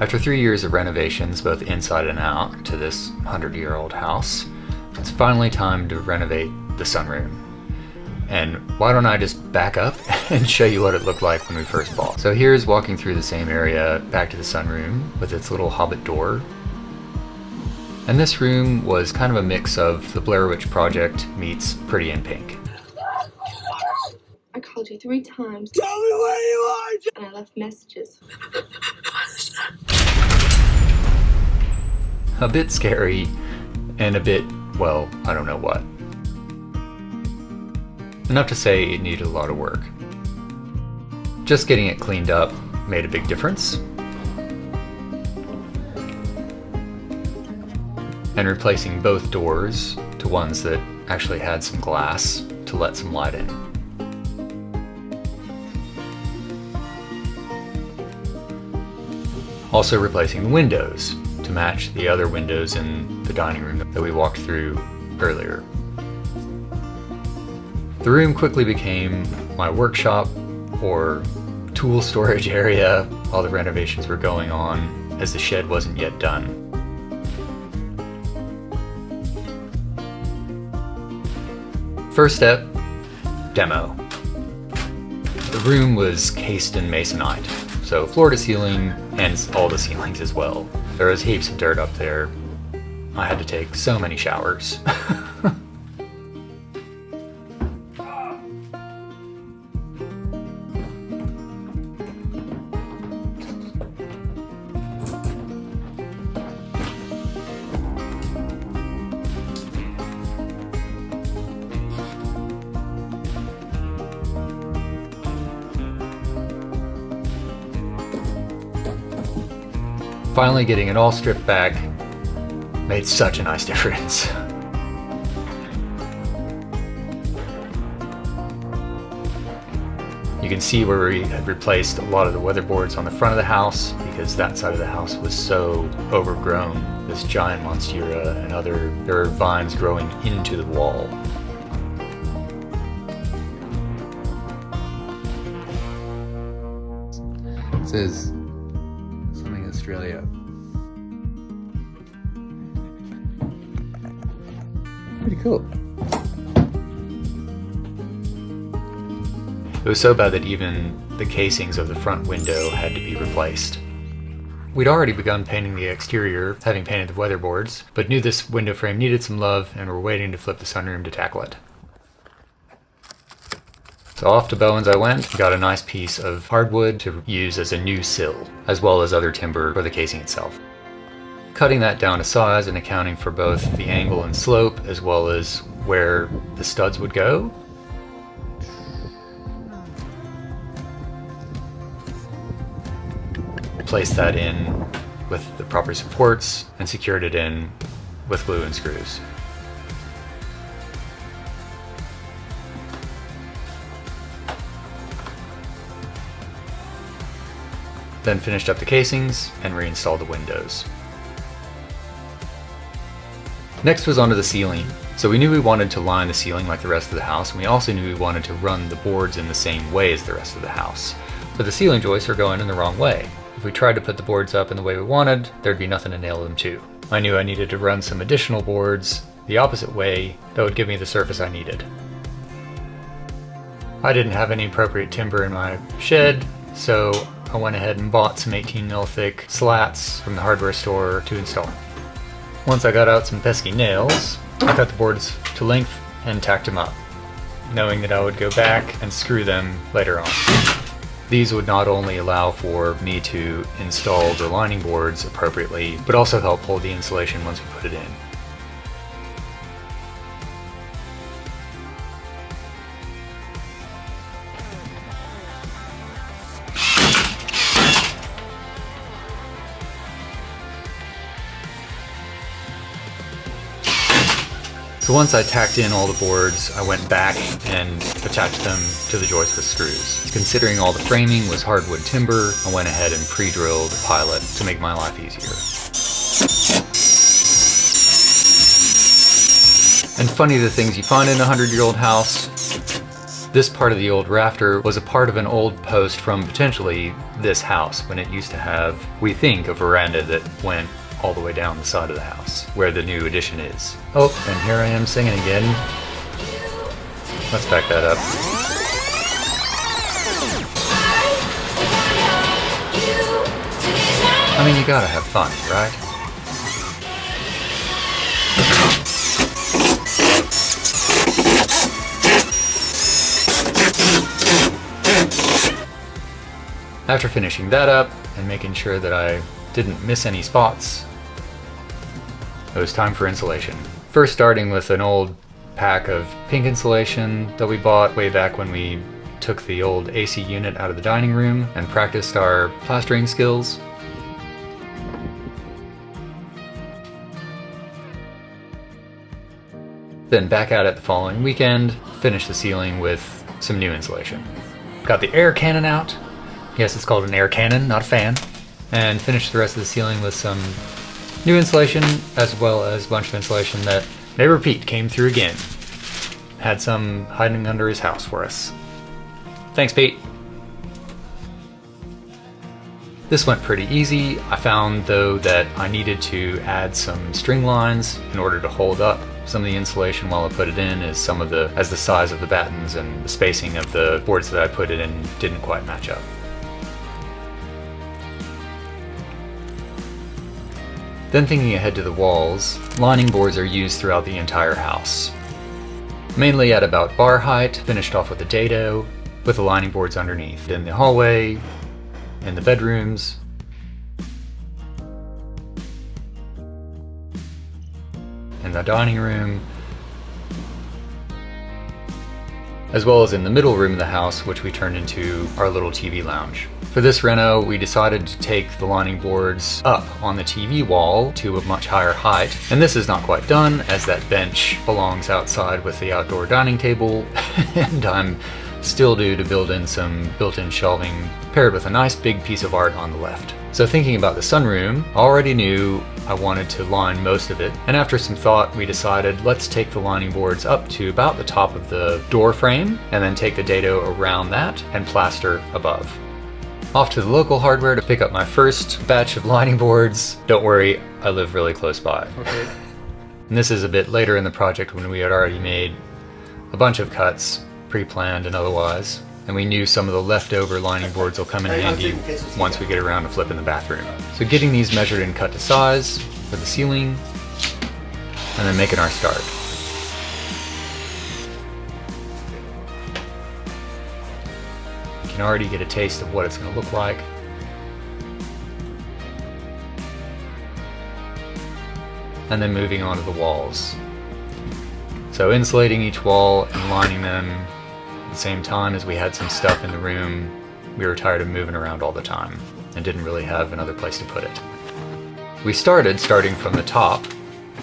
After 3 years of renovations, both inside and out, to this 100-year-old house, it's finally time to renovate the sunroom. And why don't I just back up and show you what it looked like when we first bought. So here's walking through the same area back to the sunroom with its little hobbit door. And this room was kind of a mix of the Blair Witch Project meets Pretty in Pink. I called you 3 times. Tell me where you are! And I left messages. A bit scary and a bit, well, I don't know what. Enough to say it needed a lot of work. Just getting it cleaned up made a big difference. And replacing both doors to ones that actually had some glass to let some light in. Also replacing the windows to match the other windows in the dining room that we walked through earlier. The room quickly became my workshop or tool storage area while the renovations were going on, as the shed wasn't yet done. First step, demo. The room was cased in masonite, so floor to ceiling and all the ceilings as well. There was heaps of dirt up there. I had to take so many showers. Finally getting it all stripped back made such a nice difference. You can see where we had replaced a lot of the weatherboards on the front of the house because that side of the house was so overgrown. This giant monstera and there are vines growing into the wall. It says something Australia. Pretty cool. It was so bad that even the casings of the front window had to be replaced. We'd already begun painting the exterior, having painted the weatherboards, but knew this window frame needed some love and were waiting to flip the sunroom to tackle it. So off to Bowen's I went, got a nice piece of hardwood to use as a new sill, as well as other timber for the casing itself. Cutting that down to size and accounting for both the angle and slope, as well as where the studs would go. Placed that in with the proper supports and secured it in with glue and screws. Then finished up the casings and reinstalled the windows. Next was onto the ceiling. So we knew we wanted to line the ceiling like the rest of the house, and we also knew we wanted to run the boards in the same way as the rest of the house. But the ceiling joists are going in the wrong way. If we tried to put the boards up in the way we wanted, there'd be nothing to nail them to. I knew I needed to run some additional boards the opposite way that would give me the surface I needed. I didn't have any appropriate timber in my shed, so I went ahead and bought some 18mm thick slats from the hardware store to install. Once I got out some pesky nails, I cut the boards to length and tacked them up, knowing that I would go back and screw them later on. These would not only allow for me to install the lining boards appropriately, but also help hold the insulation once we put it in. So once I tacked in all the boards, I went back and attached them to the joists with screws. Considering all the framing was hardwood timber, I went ahead and pre-drilled a pilot to make my life easier. And funny the things you find in a 100-year-old house. This part of the old rafter was a part of an old post from potentially this house when it used to have, we think, a veranda that went all the way down the side of the house where the new addition is. Oh, and here I am singing again. Let's back that up. I mean, you gotta have fun, right? After finishing that up and making sure that I didn't miss any spots, it was time for insulation. First starting with an old pack of pink insulation that we bought way back when we took the old AC unit out of the dining room and practiced our plastering skills. Then back out it the following weekend, finished the ceiling with some new insulation. Got the air cannon out. Yes, it's called an air cannon, not a fan. And finished the rest of the ceiling with some new insulation, as well as a bunch of insulation that neighbor Pete came through again. Had some hiding under his house for us. Thanks, Pete. This went pretty easy. I found, though, that I needed to add some string lines in order to hold up some of the insulation while I put it in, as the size of the battens and the spacing of the boards that I put it in didn't quite match up. Then thinking ahead to the walls, lining boards are used throughout the entire house. Mainly at about bar height, finished off with a dado, with the lining boards underneath. In the hallway, in the bedrooms, in the dining room, as well as in the middle room of the house, which we turned into our little TV lounge. For this reno, we decided to take the lining boards up on the TV wall to a much higher height. And this is not quite done, as that bench belongs outside with the outdoor dining table, and I'm still due to build in some built-in shelving paired with a nice big piece of art on the left. So thinking about the sunroom, I already knew I wanted to line most of it, and after some thought we decided let's take the lining boards up to about the top of the door frame and then take the dado around that and plaster above. Off to the local hardware to pick up my first batch of lining boards. Don't worry, I live really close by. Okay. And this is a bit later in the project when we had already made a bunch of cuts, pre-planned and otherwise, and we knew some of the leftover lining boards will come in handy once we get around to flipping the bathroom. So getting these measured and cut to size for the ceiling, and then making our start. You can already get a taste of what it's going to look like. And then moving on to the walls. So insulating each wall and lining them at the same time as we had some stuff in the room. We were tired of moving around all the time and didn't really have another place to put it. We starting from the top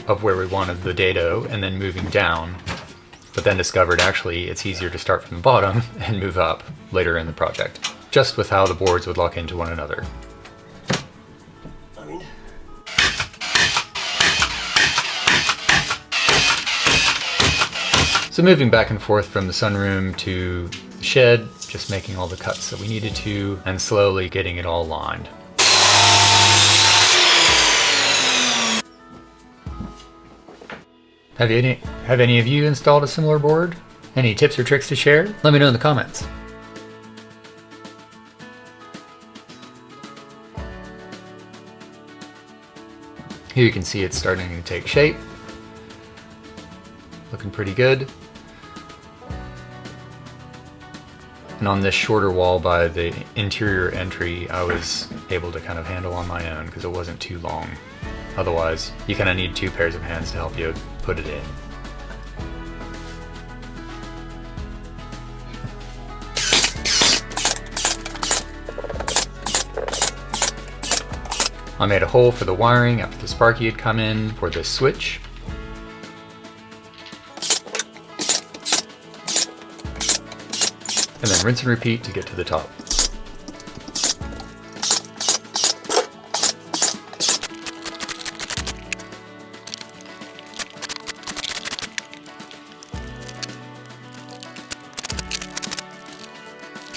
of where we wanted the dado and then moving down, but then discovered actually it's easier to start from the bottom and move up later in the project, just with how the boards would lock into one another. So moving back and forth from the sunroom to the shed, just making all the cuts that we needed to, and slowly getting it all lined. Have any of you installed a similar board? Any tips or tricks to share? Let me know in the comments. Here you can see it's starting to take shape. Looking pretty good. And on this shorter wall by the interior entry, I was able to kind of handle on my own because it wasn't too long. Otherwise, you kind of need two pairs of hands to help you put it in. I made a hole for the wiring after the Sparky had come in for this switch. And then rinse and repeat to get to the top.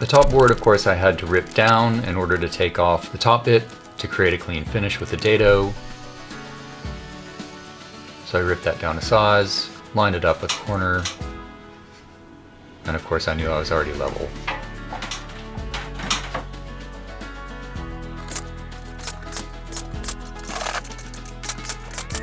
The top board, of course, I had to rip down in order to take off the top bit to create a clean finish with the dado. So I ripped that down to size, lined it up with the corner, and of course I knew I was already level.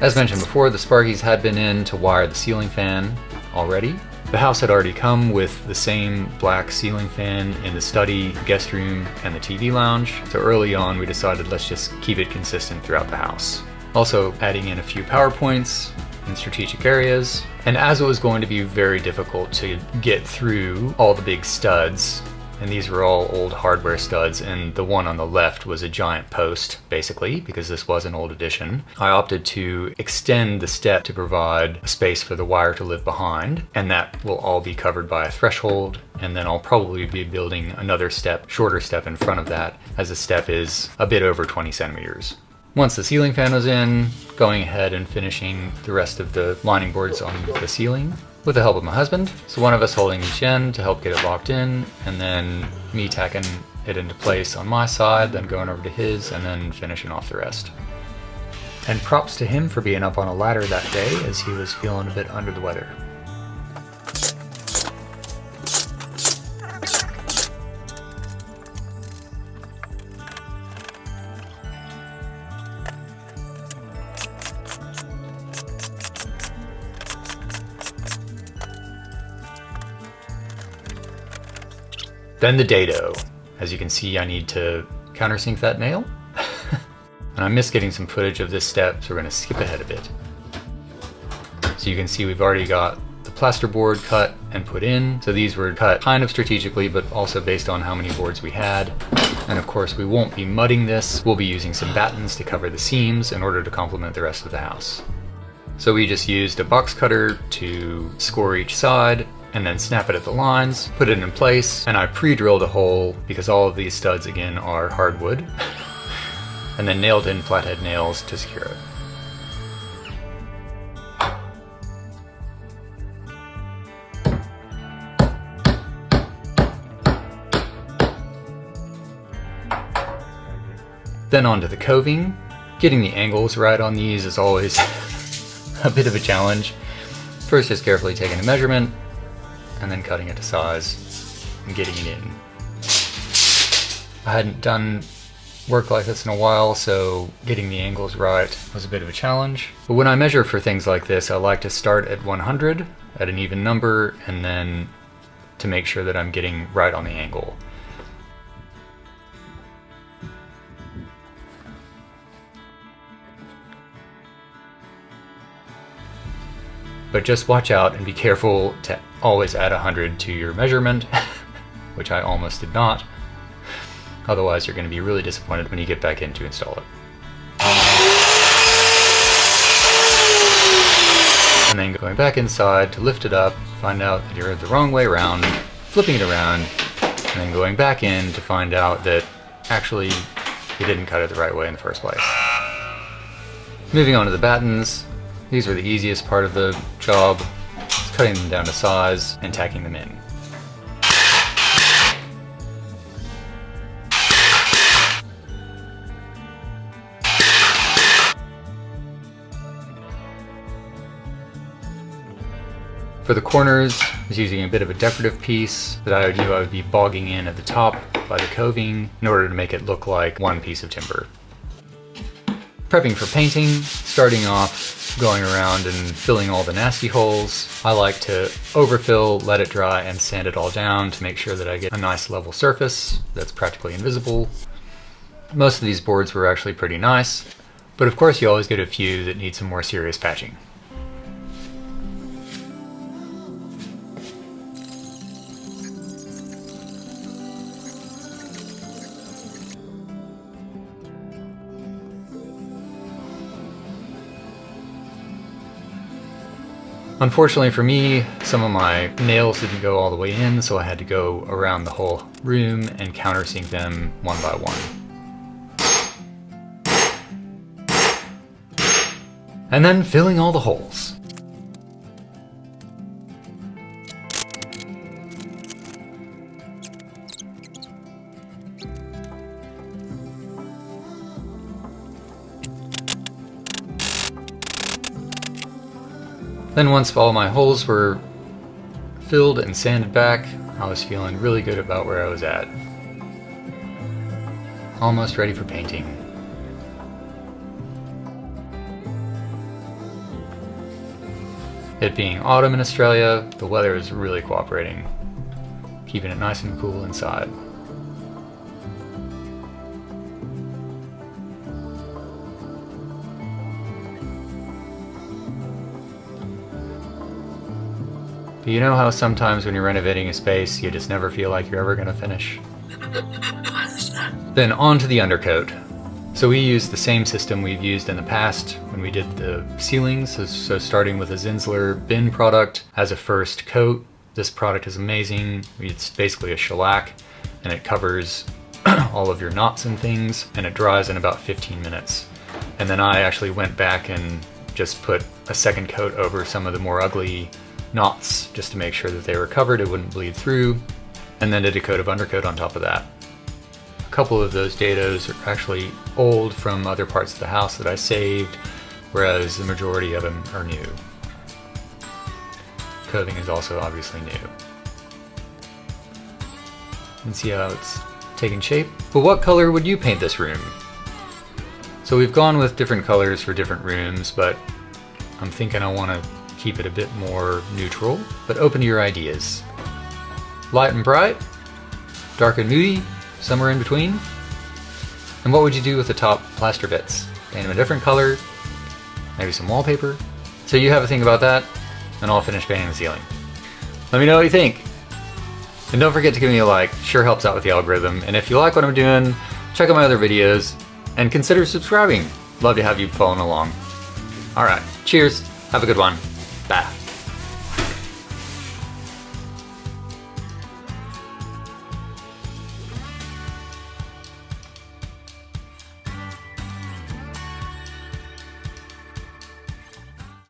As mentioned before, the Sparkies had been in to wire the ceiling fan already. The house had already come with the same black ceiling fan in the study, guest room, and the TV lounge, so early on we decided let's just keep it consistent throughout the house. Also adding in a few power points in strategic areas, and as it was going to be very difficult to get through all the big studs, and these were all old hardware studs, and the one on the left was a giant post, basically, because this was an old edition. I opted to extend the step to provide a space for the wire to live behind, and that will all be covered by a threshold, and then I'll probably be building another step, shorter step in front of that, as the step is a bit over 20 centimeters. Once the ceiling fan was in, going ahead and finishing the rest of the lining boards on the ceiling, with the help of my husband. So one of us holding each end to help get it locked in, and then me tacking it into place on my side, then going over to his, and then finishing off the rest. And props to him for being up on a ladder that day, as he was feeling a bit under the weather. Then the dado. As you can see, I need to countersink that nail. And I missed getting some footage of this step, so we're gonna skip ahead a bit. So you can see we've already got the plaster board cut and put in. So these were cut kind of strategically, but also based on how many boards we had. And of course, we won't be mudding this. We'll be using some battens to cover the seams in order to complement the rest of the house. So we just used a box cutter to score each side, and then snap it at the lines, put it in place, and I pre-drilled a hole because all of these studs again are hardwood, and then nailed in flathead nails to secure it. Then onto the coving. Getting the angles right on these is always a bit of a challenge. First, just carefully taking a measurement, and then cutting it to size and getting it in. I hadn't done work like this in a while, so getting the angles right was a bit of a challenge. But when I measure for things like this, I like to start at 100 at an even number, and then to make sure that I'm getting right on the angle. But just watch out and be careful to always add 100 to your measurement, which I almost did not. Otherwise, you're going to be really disappointed when you get back in to install it. And then going back inside to lift it up, find out that you're the wrong way around, flipping it around, and then going back in to find out that actually you didn't cut it the right way in the first place. Moving on to the battens. These were the easiest part of the job, just cutting them down to size and tacking them in. For the corners, I was using a bit of a decorative piece that I knew I would be bogging in at the top by the coving in order to make it look like one piece of timber. Prepping for painting, starting off going around and filling all the nasty holes. I like to overfill, let it dry, and sand it all down to make sure that I get a nice level surface that's practically invisible. Most of these boards were actually pretty nice, but of course you always get a few that need some more serious patching. Unfortunately for me, some of my nails didn't go all the way in, so I had to go around the whole room and countersink them one by one. And then filling all the holes. Then once all my holes were filled and sanded back, I was feeling really good about where I was at. Almost ready for painting. It being autumn in Australia, the weather is really cooperating, keeping it nice and cool inside. But you know how sometimes when you're renovating a space, you just never feel like you're ever going to finish? Then on to the undercoat. So we use the same system we've used in the past when we did the ceilings. So starting with a Zinsler bin product as a first coat. This product is amazing. It's basically a shellac and it covers all of your knots and things, and it dries in about 15 minutes. And then I actually went back and just put a second coat over some of the more ugly knots just to make sure that they were covered, it wouldn't bleed through, and then did a coat of undercoat on top of that. A couple of those dados are actually old from other parts of the house that I saved, whereas the majority of them are new. Coving is also obviously new. You can see how it's taking shape. But what color would you paint this room? So we've gone with different colors for different rooms, but I'm thinking I want to keep it a bit more neutral, but open to your ideas. Light and bright, dark and moody, somewhere in between. And what would you do with the top plaster bits? Paint them a different color, maybe some wallpaper. So you have a think about that, and I'll finish painting the ceiling. Let me know what you think. And don't forget to give me a like, sure helps out with the algorithm. And if you like what I'm doing, check out my other videos and consider subscribing. Love to have you following along. All right, cheers, have a good one. Bye.